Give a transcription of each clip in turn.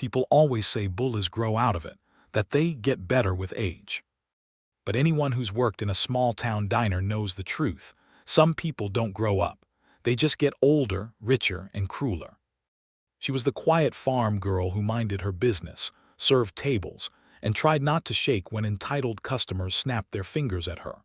People always say bullies grow out of it, that they get better with age. But anyone who's worked in a small-town diner knows the truth. Some people don't grow up. They just get older, richer, and crueler. She was the quiet farm girl who minded her business, served tables, and tried not to shake when entitled customers snapped their fingers at her.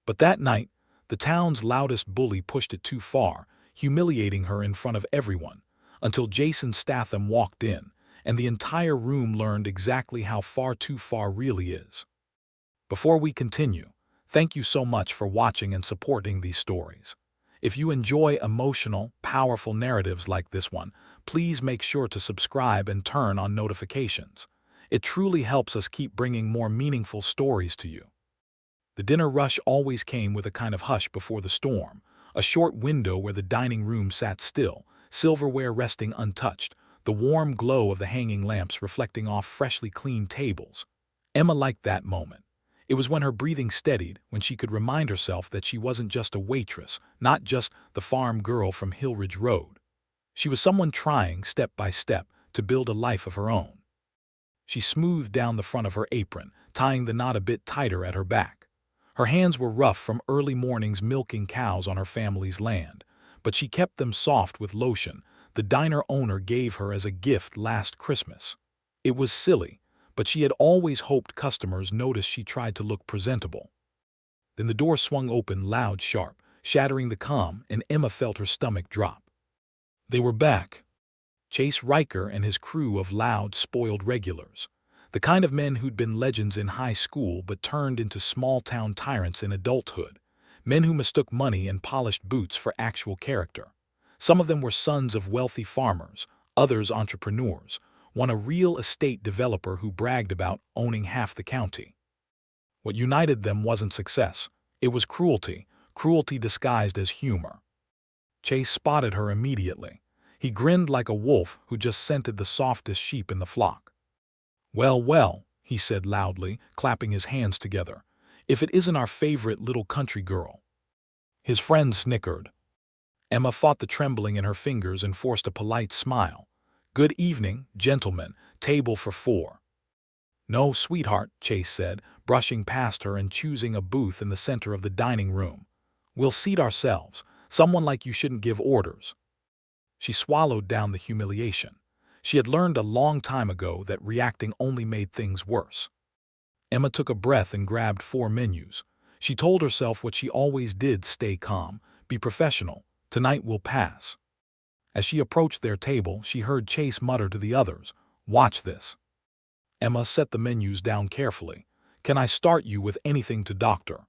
But that night, the town's loudest bully pushed it too far, humiliating her in front of everyone, until Jason Statham walked in, and the entire room learned exactly how far too far really is. Before we continue, thank you so much for watching and supporting these stories. If you enjoy emotional, powerful narratives like this one, please make sure to subscribe and turn on notifications. It truly helps us keep bringing more meaningful stories to you. The dinner rush always came with a kind of hush before the storm, a short window where the dining room sat still, silverware resting untouched, the warm glow of the hanging lamps reflecting off freshly cleaned tables. Emma liked that moment. It was when her breathing steadied, when she could remind herself that she wasn't just a waitress, not just the farm girl from Hillridge Road. She was someone trying, step by step, to build a life of her own. She smoothed down the front of her apron, tying the knot a bit tighter at her back. Her hands were rough from early mornings milking cows on her family's land, but she kept them soft with lotion the diner owner gave her as a gift last Christmas. It was silly, but she had always hoped customers noticed she tried to look presentable. Then the door swung open loud, sharp, shattering the calm, and Emma felt her stomach drop. They were back. Chase Riker and his crew of loud, spoiled regulars. The kind of men who'd been legends in high school but turned into small-town tyrants in adulthood. Men who mistook money and polished boots for actual character. Some of them were sons of wealthy farmers, others entrepreneurs, one a real estate developer who bragged about owning half the county. What united them wasn't success. It was cruelty, cruelty disguised as humor. Chase spotted her immediately. He grinned like a wolf who just scented the softest sheep in the flock. "Well, well," he said loudly, clapping his hands together, "if it isn't our favorite little country girl." His friend snickered. Emma fought the trembling in her fingers and forced a polite smile. "Good evening, gentlemen. Table for 4. "No, sweetheart," Chase said, brushing past her and choosing a booth in the center of the dining room. "We'll seat ourselves. Someone like you shouldn't give orders." She swallowed down the humiliation. She had learned a long time ago that reacting only made things worse. Emma took a breath and grabbed 4 menus. She told herself what she always did: stay calm, be professional. Tonight will pass. As she approached their table, she heard Chase mutter to the others, "Watch this." Emma set the menus down carefully. "Can I start you with anything to doctor?"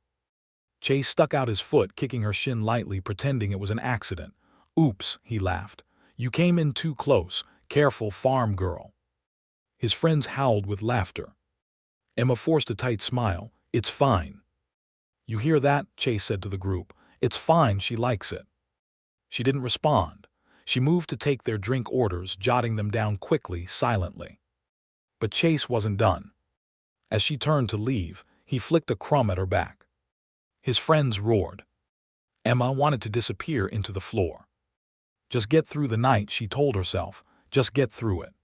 Chase stuck out his foot, kicking her shin lightly, pretending it was an accident. "Oops," he laughed. "You came in too close. Careful, farm girl." His friends howled with laughter. Emma forced a tight smile. "It's fine." "You hear that?" Chase said to the group. "It's fine, she likes it." She didn't respond. She moved to take their drink orders, jotting them down quickly, silently. But Chase wasn't done. As she turned to leave, he flicked a crumb at her back. His friends roared. Emma wanted to disappear into the floor. Just get through the night, she told herself. Just get through it.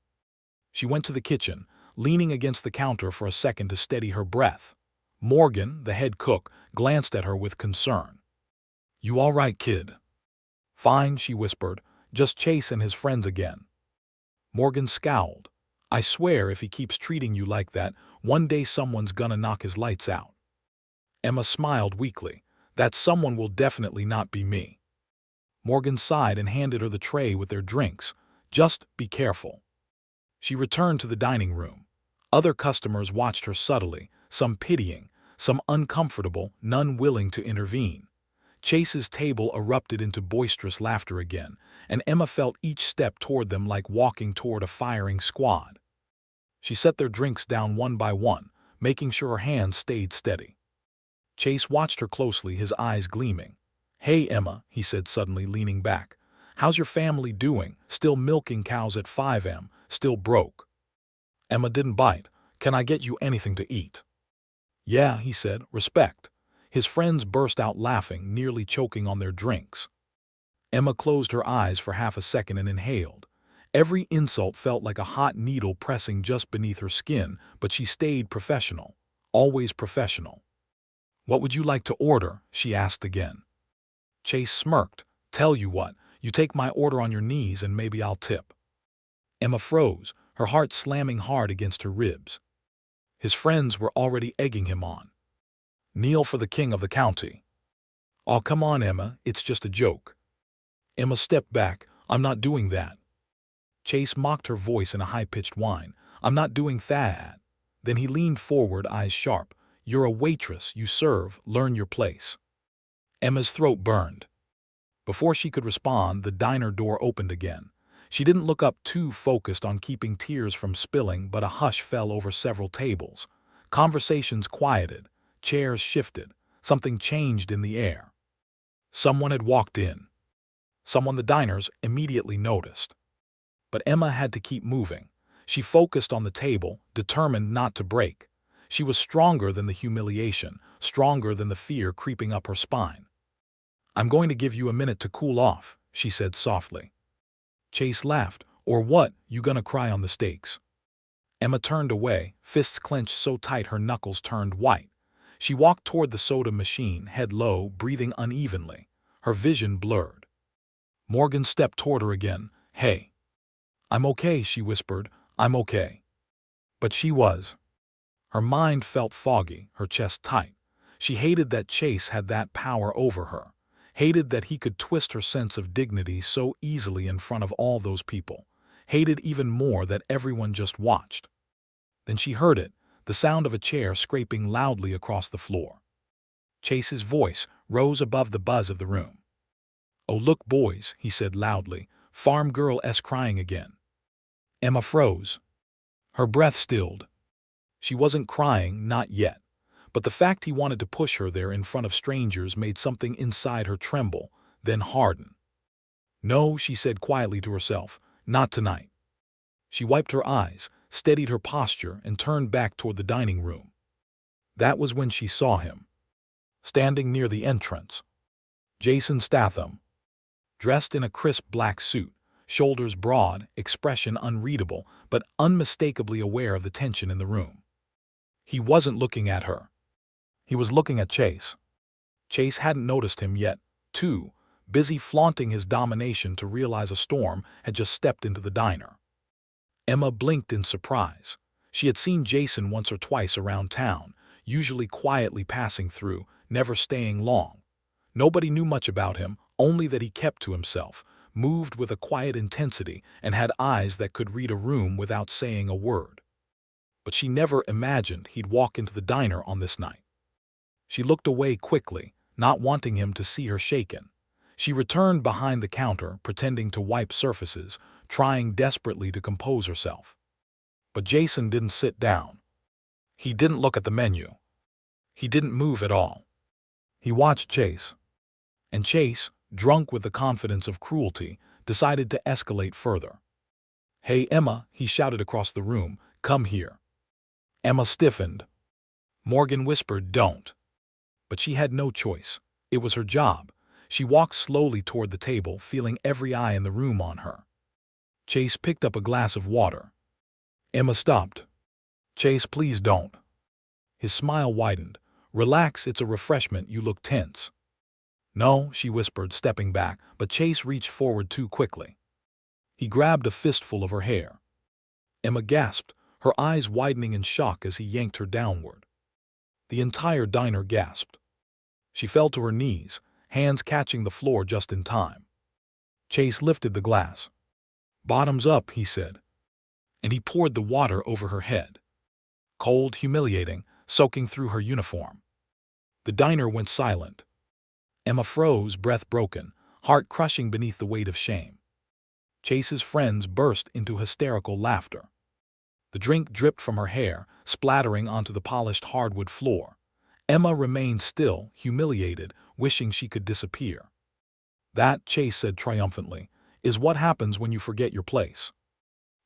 She went to the kitchen, leaning against the counter for a second to steady her breath. Morgan, the head cook, glanced at her with concern. "You all right, kid?" "Fine," she whispered. "Just Chase and his friends again." Morgan scowled. "I swear if he keeps treating you like that, one day someone's gonna knock his lights out." Emma smiled weakly. "That someone will definitely not be me." Morgan sighed and handed her the tray with their drinks. "Just be careful." She returned to the dining room. Other customers watched her subtly, some pitying, some uncomfortable, none willing to intervene. Chase's table erupted into boisterous laughter again, and Emma felt each step toward them like walking toward a firing squad. She set their drinks down one by one, making sure her hands stayed steady. Chase watched her closely, his eyes gleaming. "Hey, Emma," he said suddenly, leaning back. "How's your family doing? Still milking cows at 5 a.m., still broke?" Emma didn't bite. "Can I get you anything to eat?" "Yeah," he said, "respect." His friends burst out laughing, nearly choking on their drinks. Emma closed her eyes for half a second and inhaled. Every insult felt like a hot needle pressing just beneath her skin, but she stayed professional. Always professional. "What would you like to order?" she asked again. Chase smirked. "Tell you what, you take my order on your knees and maybe I'll tip." Emma froze, her heart slamming hard against her ribs. His friends were already egging him on. "Kneel for the king of the county." "Oh, come on, Emma, it's just a joke." Emma stepped back. "I'm not doing that." Chase mocked her voice in a high-pitched whine. "I'm not doing that." Then he leaned forward, eyes sharp. "You're a waitress, you serve, learn your place." Emma's throat burned. Before she could respond, the diner door opened again. She didn't look up, too focused on keeping tears from spilling, but a hush fell over several tables. Conversations quieted, chairs shifted, something changed in the air. Someone had walked in. Someone the diners immediately noticed. But Emma had to keep moving. She focused on the table, determined not to break. She was stronger than the humiliation, stronger than the fear creeping up her spine. "I'm going to give you a minute to cool off," she said softly. Chase laughed. "Or what, you gonna cry on the stakes?" Emma turned away, fists clenched so tight her knuckles turned white. She walked toward the soda machine, head low, breathing unevenly. Her vision blurred. Morgan stepped toward her again. "Hey." "I'm okay," she whispered. "I'm okay." But she was. Her mind felt foggy, her chest tight. She hated that Chase had that power over her. Hated that he could twist her sense of dignity so easily in front of all those people. Hated even more that everyone just watched. Then she heard it, the sound of a chair scraping loudly across the floor. Chase's voice rose above the buzz of the room. "Oh, look, boys," he said loudly. "Farm girl-esque crying again." Emma froze. Her breath stilled. She wasn't crying, not yet. But the fact he wanted to push her there in front of strangers made something inside her tremble, then harden. "No," she said quietly to herself, "not tonight." She wiped her eyes, steadied her posture, and turned back toward the dining room. That was when she saw him. Standing near the entrance. Jason Statham. Dressed in a crisp black suit, shoulders broad, expression unreadable, but unmistakably aware of the tension in the room. He wasn't looking at her. He was looking at Chase. Chase hadn't noticed him yet, too busy flaunting his domination to realize a storm had just stepped into the diner. Emma blinked in surprise. She had seen Jason once or twice around town, usually quietly passing through, never staying long. Nobody knew much about him, only that he kept to himself, moved with a quiet intensity, and had eyes that could read a room without saying a word. But she never imagined he'd walk into the diner on this night. She looked away quickly, not wanting him to see her shaken. She returned behind the counter, pretending to wipe surfaces, trying desperately to compose herself. But Jason didn't sit down. He didn't look at the menu. He didn't move at all. He watched Chase. And Chase, drunk with the confidence of cruelty, decided to escalate further. "Hey, Emma," he shouted across the room, "come here." Emma stiffened. Morgan whispered, "Don't." But she had no choice. It was her job. She walked slowly toward the table, feeling every eye in the room on her. Chase picked up a glass of water. Emma stopped. "Chase, please don't." His smile widened. "Relax, it's a refreshment, you look tense." "No," she whispered, stepping back, but Chase reached forward too quickly. He grabbed a fistful of her hair. Emma gasped, her eyes widening in shock as he yanked her downward. The entire diner gasped. She fell to her knees, hands catching the floor just in time. Chase lifted the glass. "Bottoms up," he said. And he poured the water over her head. Cold, humiliating, soaking through her uniform. The diner went silent. Emma froze, breath broken, heart crushing beneath the weight of shame. Chase's friends burst into hysterical laughter. The drink dripped from her hair, splattering onto the polished hardwood floor. Emma remained still, humiliated, wishing she could disappear. "That," Chase said triumphantly, "is what happens when you forget your place."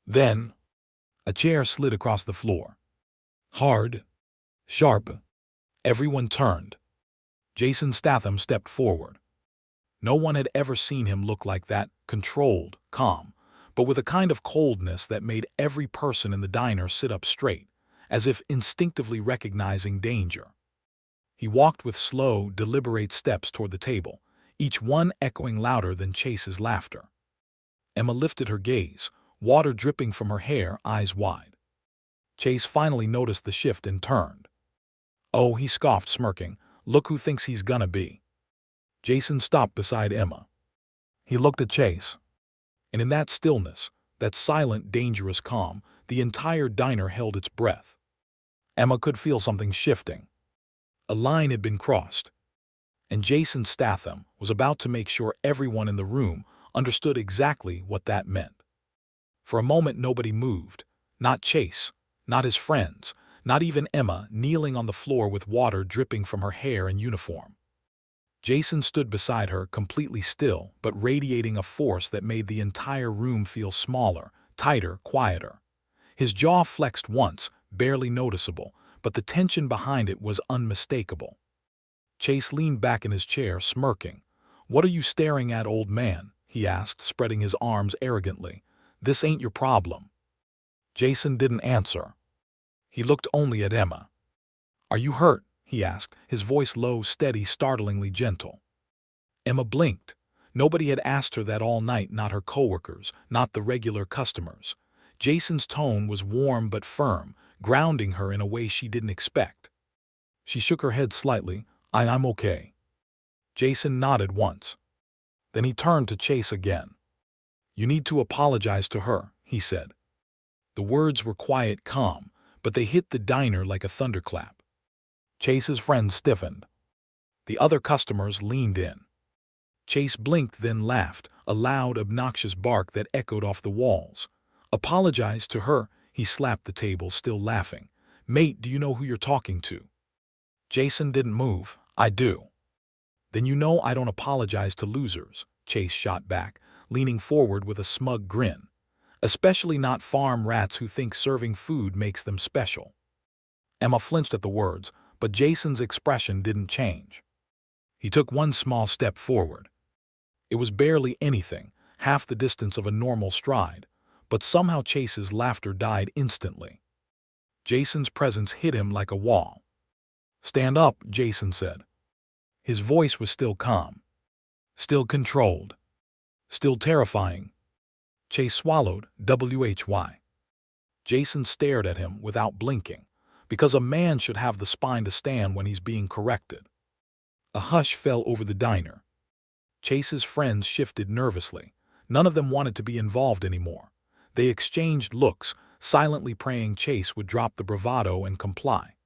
Then, a chair slid across the floor. Hard. Sharp. Everyone turned. Jason Statham stepped forward. No one had ever seen him look like that, controlled, calm. but with a kind of coldness that made every person in the diner sit up straight, as if instinctively recognizing danger. He walked with slow, deliberate steps toward the table, each one echoing louder than Chase's laughter. Emma lifted her gaze, water dripping from her hair, eyes wide. Chase finally noticed the shift and turned. "Oh," he scoffed, smirking, "look who thinks he's gonna be." Jason stopped beside Emma. He looked at Chase. And in that stillness, that silent, dangerous calm, the entire diner held its breath. Emma could feel something shifting. A line had been crossed. And Jason Statham was about to make sure everyone in the room understood exactly what that meant. For a moment nobody moved. Not Chase, not his friends, not even Emma kneeling on the floor with water dripping from her hair and uniform. Jason stood beside her, completely still, but radiating a force that made the entire room feel smaller, tighter, quieter. His jaw flexed once, barely noticeable, but the tension behind it was unmistakable. Chase leaned back in his chair, smirking. "What are you staring at, old man?" he asked, spreading his arms arrogantly. "This ain't your problem." Jason didn't answer. He looked only at Emma. "Are you hurt?" he asked, his voice low, steady, startlingly gentle. Emma blinked. Nobody had asked her that all night, not her coworkers, not the regular customers. Jason's tone was warm but firm, grounding her in a way she didn't expect. She shook her head slightly. I'm okay." Jason nodded once. Then he turned to Chase again. "You need to apologize to her," he said. The words were quiet, calm, but they hit the diner like a thunderclap. Chase's friends stiffened. The other customers leaned in. Chase blinked, then laughed, a loud, obnoxious bark that echoed off the walls. "Apologize to her?" He slapped the table, still laughing. "Mate, do you know who you're talking to?" Jason didn't move. "I do." "Then you know I don't apologize to losers," Chase shot back, leaning forward with a smug grin. "Especially not farm rats who think serving food makes them special." Emma flinched at the words, but Jason's expression didn't change. He took one small step forward. It was barely anything, half the distance of a normal stride, but somehow Chase's laughter died instantly. Jason's presence hit him like a wall. "Stand up," Jason said. His voice was still calm, still controlled, still terrifying. Chase swallowed. "Why?" Jason stared at him without blinking, because a man should have the spine to stand when he's being corrected. A hush fell over the diner. Chase's friends shifted nervously. None of them wanted to be involved anymore. They exchanged looks, silently praying Chase would drop the bravado and comply.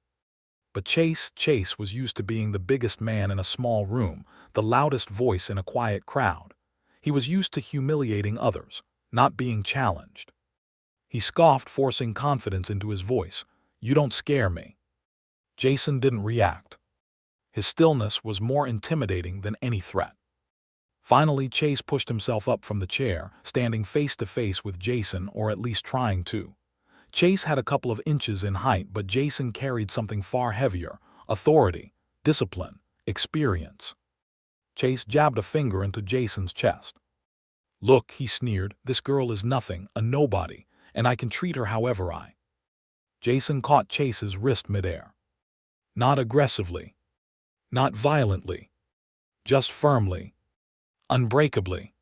But Chase was used to being the biggest man in a small room, the loudest voice in a quiet crowd. He was used to humiliating others, not being challenged. He scoffed, forcing confidence into his voice. "You don't scare me." Jason didn't react. His stillness was more intimidating than any threat. Finally, Chase pushed himself up from the chair, standing face to face with Jason, or at least trying to. Chase had a couple of inches in height, but Jason carried something far heavier: authority, discipline, experience. Chase jabbed a finger into Jason's chest. "Look," he sneered, "this girl is nothing, a nobody, and I can treat her however I." Jason caught Chase's wrist midair. Not aggressively, not violently, just firmly, unbreakably.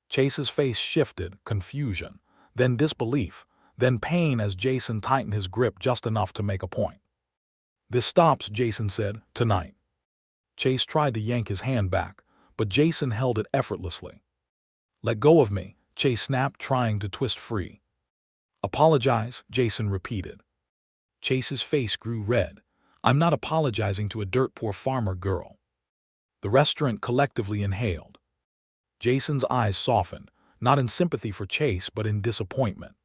Chase's face shifted, confusion, then disbelief, then pain as Jason tightened his grip just enough to make a point. "This stops," Jason said, "tonight." Chase tried to yank his hand back, but Jason held it effortlessly. "Let go of me," Chase snapped, trying to twist free. "Apologize," Jason repeated. Chase's face grew red. "I'm not apologizing to a dirt-poor farmer girl." The restaurant collectively inhaled. Jason's eyes softened, not in sympathy for Chase but in disappointment.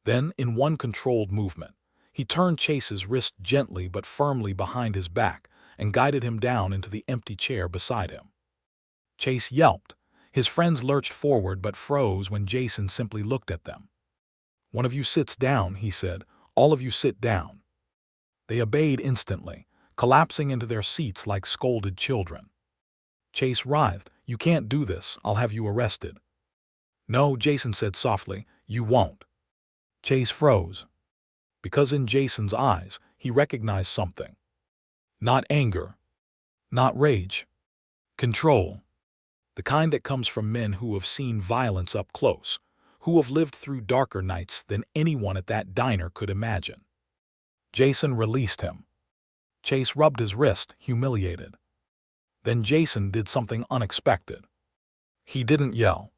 Then, in one controlled movement, he turned Chase's wrist gently but firmly behind his back and guided him down into the empty chair beside him. Chase yelped. His friends lurched forward but froze when Jason simply looked at them. "One of you sits down," he said. "All of you sit down." They obeyed instantly, collapsing into their seats like scolded children. Chase writhed. "You can't do this. I'll have you arrested." No, Jason said softly, you won't. Chase froze, because in Jason's eyes, he recognized something. Not anger, not rage, control. The kind that comes from men who have seen violence up close, who have lived through darker nights than anyone at that diner could imagine. Jason released him. Chase rubbed his wrist, humiliated. Then Jason did something unexpected. He didn't yell.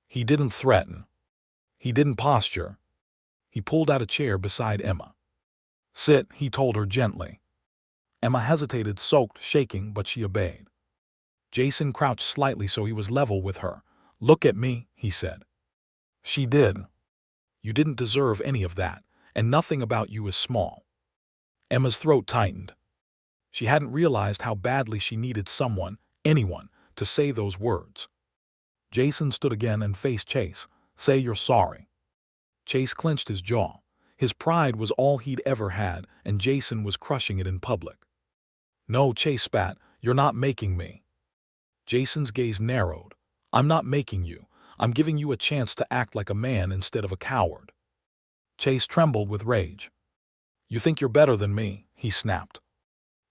He didn't threaten. He didn't posture. He pulled out a chair beside Emma. Sit, he told her gently. Emma hesitated, soaked, shaking, but she obeyed. Jason crouched slightly so he was level with her. Look at me, he said. She did. You didn't deserve any of that, and nothing about you is small. Emma's throat tightened. She hadn't realized how badly she needed someone, anyone, to say those words. Jason stood again and faced Chase. Say you're sorry. Chase clenched his jaw. His pride was all he'd ever had, and Jason was crushing it in public. No, Chase spat, you're not making me. Jason's gaze narrowed. I'm not making you. I'm giving you a chance to act like a man instead of a coward. Chase trembled with rage. You think you're better than me, he snapped.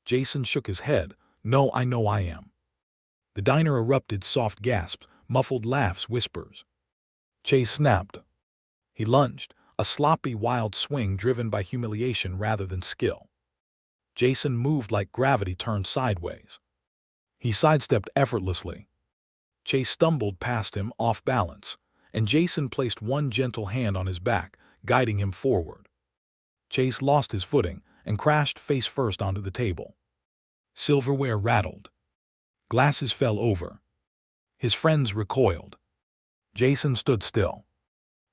Jason shook his head. No, I know I am. The diner erupted, soft gasps, muffled laughs, whispers. Chase snapped. He lunged, a sloppy, wild swing driven by humiliation rather than skill. Jason moved like gravity turned sideways. He sidestepped effortlessly. Chase stumbled past him, off balance, and Jason placed one gentle hand on his back, guiding him forward. Chase lost his footing and crashed face first onto the table. Silverware rattled. Glasses fell over. His friends recoiled. Jason stood still.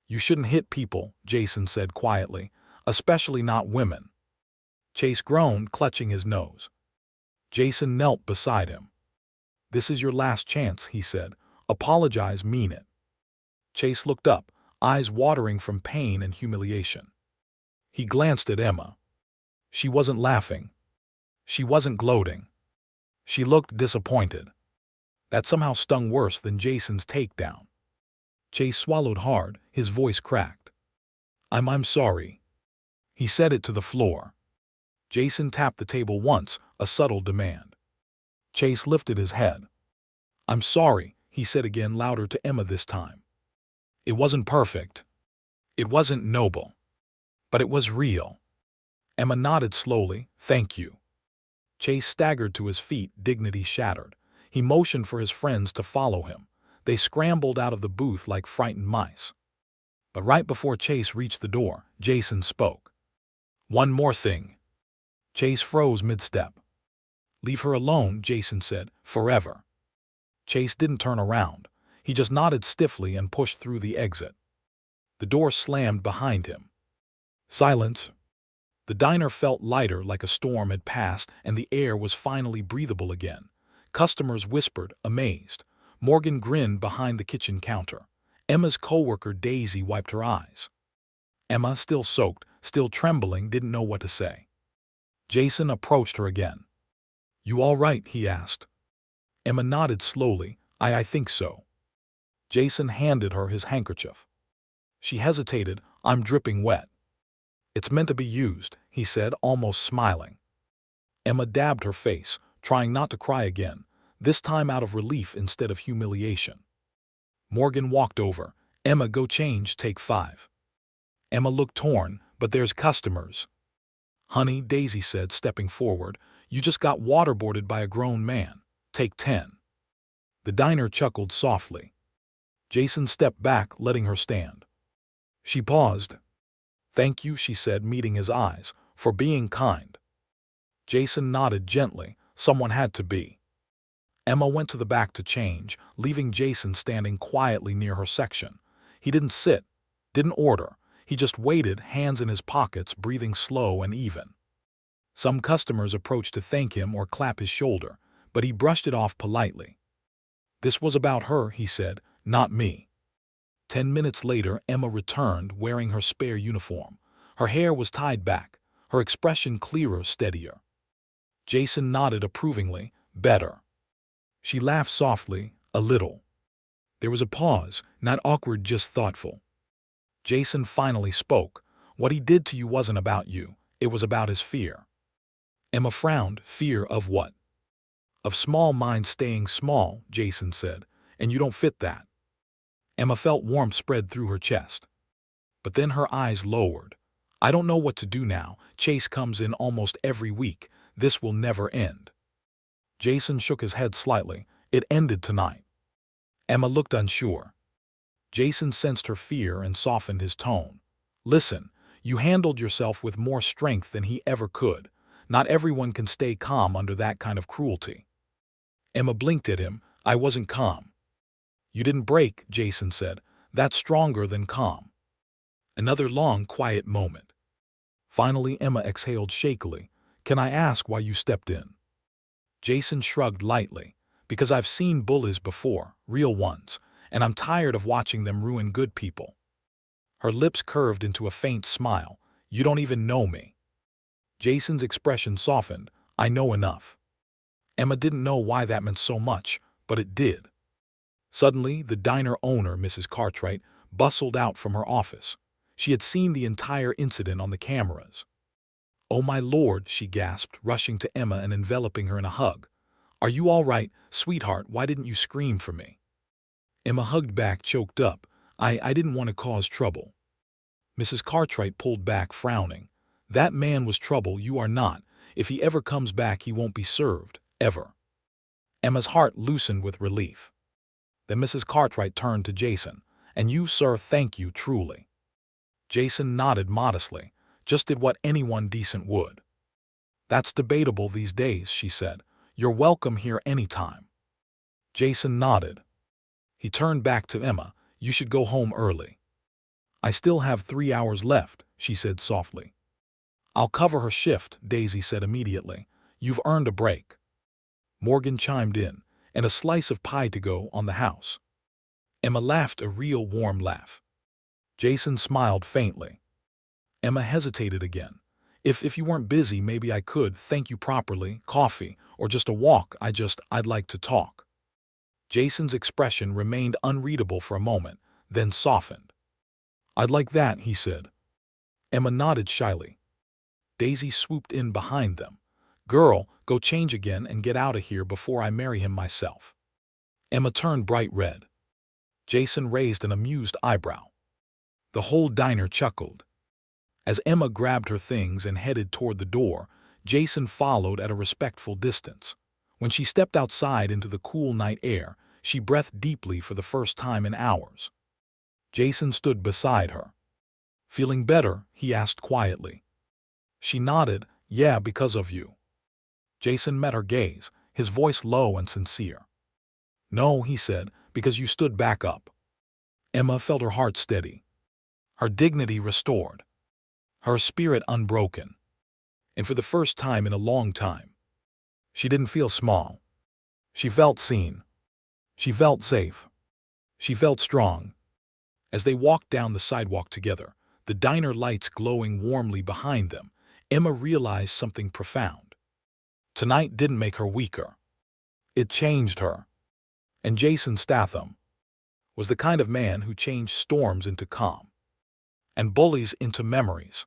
You shouldn't hit people, Jason said quietly, especially not women. Chase groaned, clutching his nose. Jason knelt beside him. This is your last chance, he said. Apologize, mean it. Chase looked up, eyes watering from pain and humiliation. He glanced at Emma. She wasn't laughing. She wasn't gloating. She looked disappointed. That somehow stung worse than Jason's takedown. Chase swallowed hard, his voice cracked. I'm sorry. He said it to the floor. Jason tapped the table once, a subtle demand. Chase lifted his head. I'm sorry, he said again, louder to Emma this time. It wasn't perfect. It wasn't noble. But it was real. Emma nodded slowly, thank you. Chase staggered to his feet, dignity shattered. He motioned for his friends to follow him. They scrambled out of the booth like frightened mice. But right before Chase reached the door, Jason spoke. One more thing. Chase froze mid-step. Leave her alone, Jason said, forever. Chase didn't turn around. He just nodded stiffly and pushed through the exit. The door slammed behind him. Silence. The diner felt lighter, like a storm had passed, and the air was finally breathable again. Customers whispered, amazed. Morgan grinned behind the kitchen counter. Emma's coworker Daisy wiped her eyes. Emma, still soaked, still trembling, didn't know what to say. Jason approached her again. You all right? He asked. Emma nodded slowly. I think so. Jason handed her his handkerchief. She hesitated. I'm dripping wet. It's meant to be used, he said, almost smiling. Emma dabbed her face, trying not to cry again, this time out of relief instead of humiliation. Morgan walked over. Emma, go change, take 5. Emma looked torn, but there's customers. Honey, Daisy said, stepping forward, you just got waterboarded by a grown man. Take 10. The diner chuckled softly. Jason stepped back, letting her stand. She paused. Thank you, she said, meeting his eyes, for being kind. Jason nodded gently. Someone had to be. Emma went to the back to change, leaving Jason standing quietly near her section. He didn't sit, didn't order. He just waited, hands in his pockets, breathing slow and even. Some customers approached to thank him or clap his shoulder, but he brushed it off politely. This was about her, he said, not me. 10 minutes later, Emma returned, wearing her spare uniform. Her hair was tied back, her expression clearer, steadier. Jason nodded approvingly. Better. She laughed softly, a little. There was a pause, not awkward, just thoughtful. Jason finally spoke. What he did to you wasn't about you. It was about his fear. Emma frowned. Fear of what? Of small minds staying small, Jason said, and you don't fit that. Emma felt warmth spread through her chest. But then her eyes lowered. I don't know what to do now. Chase comes in almost every week. This will never end. Jason shook his head slightly. It ended tonight. Emma looked unsure. Jason sensed her fear and softened his tone. Listen, you handled yourself with more strength than he ever could. Not everyone can stay calm under that kind of cruelty. Emma blinked at him. I wasn't calm. You didn't break, Jason said. That's stronger than calm. Another long, quiet moment. Finally, Emma exhaled shakily. Can I ask why you stepped in? Jason shrugged lightly. Because I've seen bullies before, real ones, and I'm tired of watching them ruin good people. Her lips curved into a faint smile. You don't even know me. Jason's expression softened. I know enough. Emma didn't know why that meant so much, but it did. Suddenly, the diner owner, Mrs. Cartwright, bustled out from her office. She had seen the entire incident on the cameras. Oh my lord, she gasped, rushing to Emma and enveloping her in a hug. Are you all right, sweetheart? Why didn't you scream for me? Emma hugged back, choked up. I didn't want to cause trouble. Mrs. Cartwright pulled back, frowning. That man was trouble, you are not. If he ever comes back, he won't be served, ever. Emma's heart loosened with relief. Then Mrs. Cartwright turned to Jason. And you, sir, thank you, truly. Jason nodded modestly. Just did what anyone decent would. That's debatable these days, she said. You're welcome here anytime. Jason nodded. He turned back to Emma. You should go home early. I still have 3 hours left, she said softly. I'll cover her shift, Daisy said immediately. You've earned a break. Morgan chimed in. And a slice of pie to go on the house. Emma laughed, a real warm laugh. Jason smiled faintly. Emma hesitated again. If you weren't busy, maybe I could thank you properly, coffee, or just a walk. I'd like to talk. Jason's expression remained unreadable for a moment, then softened. I'd like that, he said. Emma nodded shyly. Daisy swooped in behind them. Girl, go change again and get out of here before I marry him myself. Emma turned bright red. Jason raised an amused eyebrow. The whole diner chuckled. As Emma grabbed her things and headed toward the door, Jason followed at a respectful distance. When she stepped outside into the cool night air, she breathed deeply for the first time in hours. Jason stood beside her. Feeling better? He asked quietly. She nodded. Yeah, because of you. Jason met her gaze, his voice low and sincere. No, he said, because you stood back up. Emma felt her heart steady, her dignity restored, her spirit unbroken. And for the first time in a long time, she didn't feel small. She felt seen. She felt safe. She felt strong. As they walked down the sidewalk together, the diner lights glowing warmly behind them, Emma realized something profound. Tonight didn't make her weaker. It changed her. And Jason Statham was the kind of man who changed storms into calm and bullies into memories.